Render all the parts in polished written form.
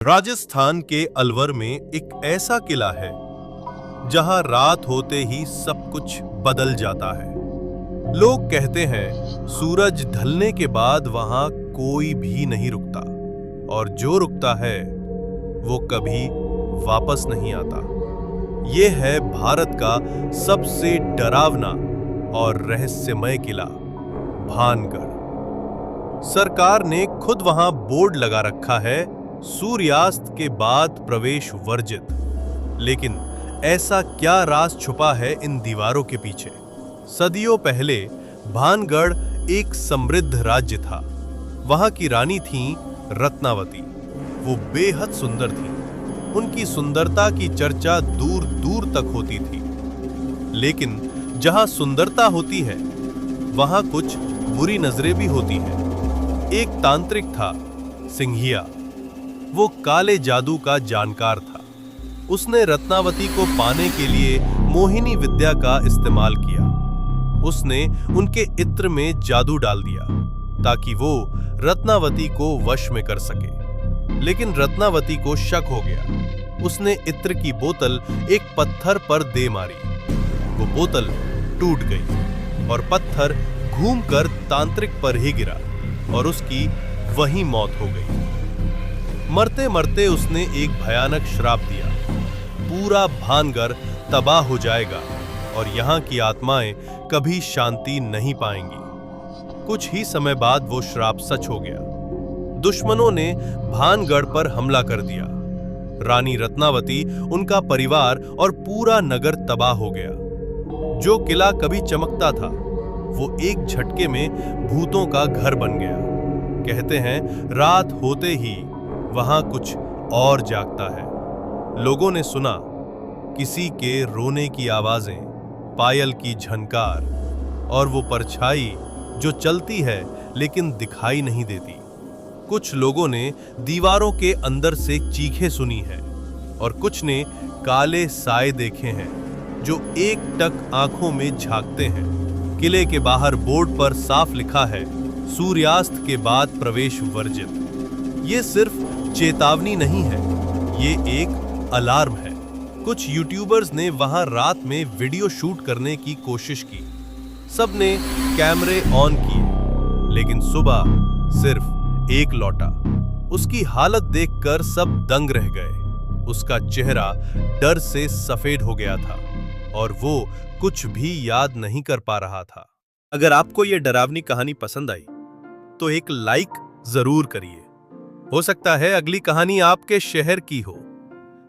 राजस्थान के अलवर में एक ऐसा किला है जहां रात होते ही सब कुछ बदल जाता है। लोग कहते हैं सूरज ढलने के बाद वहां कोई भी नहीं रुकता और जो रुकता है वो कभी वापस नहीं आता। ये है भारत का सबसे डरावना और रहस्यमय किला भानगढ़। सरकार ने खुद वहां बोर्ड लगा रखा है, सूर्यास्त के बाद प्रवेश वर्जित। लेकिन ऐसा क्या राज छुपा है इन दीवारों के पीछे? सदियों पहले भानगढ़ एक समृद्ध राज्य था। वहां की रानी थी रत्नावती। वो बेहद सुंदर थी। उनकी सुंदरता की चर्चा दूर दूर तक होती थी। लेकिन जहां सुंदरता होती है वहां कुछ बुरी नजरें भी होती हैं। एक तांत्रिक था, सिंघिया। वो काले जादू का जानकार था। उसने रत्नावती को पाने के लिए मोहिनी विद्या का इस्तेमाल किया। उसने उनके इत्र में जादू डाल दिया ताकि वो रत्नावती को वश में कर सके। लेकिन रत्नावती को शक हो गया। उसने इत्र की बोतल एक पत्थर पर दे मारी। वो बोतल टूट गई और पत्थर घूमकर तांत्रिक पर ही गिरा और उसकी वहीं मौत हो गई। मरते मरते उसने एक भयानक श्राप दिया, पूरा भानगढ़ तबाह हो जाएगा और यहाँ की आत्माएं कभी शांति नहीं पाएंगी। कुछ ही समय बाद वो श्राप सच हो गया। दुश्मनों ने भानगढ़ पर हमला कर दिया। रानी रत्नावती, उनका परिवार और पूरा नगर तबाह हो गया। जो किला कभी चमकता था वो एक झटके में भूतों का घर बन गया। कहते हैं रात होते ही वहां कुछ और जागता है। लोगों ने सुना किसी के रोने की आवाजें, पायल की झनकार और वो परछाई जो चलती है लेकिन दिखाई नहीं देती। कुछ लोगों ने दीवारों के अंदर से चीखें सुनी है और कुछ ने काले साए देखे हैं जो एकटक आंखों में झांकते हैं। किले के बाहर बोर्ड पर साफ लिखा है, सूर्यास्त के बाद प्रवेश वर्जित। ये सिर्फ चेतावनी नहीं है, ये एक अलार्म है। कुछ यूट्यूबर्स ने वहां रात में वीडियो शूट करने की कोशिश की। सबने कैमरे ऑन किए, लेकिन सुबह सिर्फ एक लौटा। उसकी हालत देखकर सब दंग रह गए। उसका चेहरा डर से सफेद हो गया था और वो कुछ भी याद नहीं कर पा रहा था। अगर आपको यह डरावनी कहानी पसंद आई तो एक लाइक जरूर करिए। हो सकता है अगली कहानी आपके शहर की हो।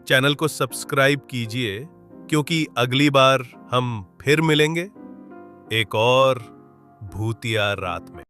चैनल को सब्सक्राइब कीजिए क्योंकि अगली बार हम फिर मिलेंगे एक और भूतिया रात में।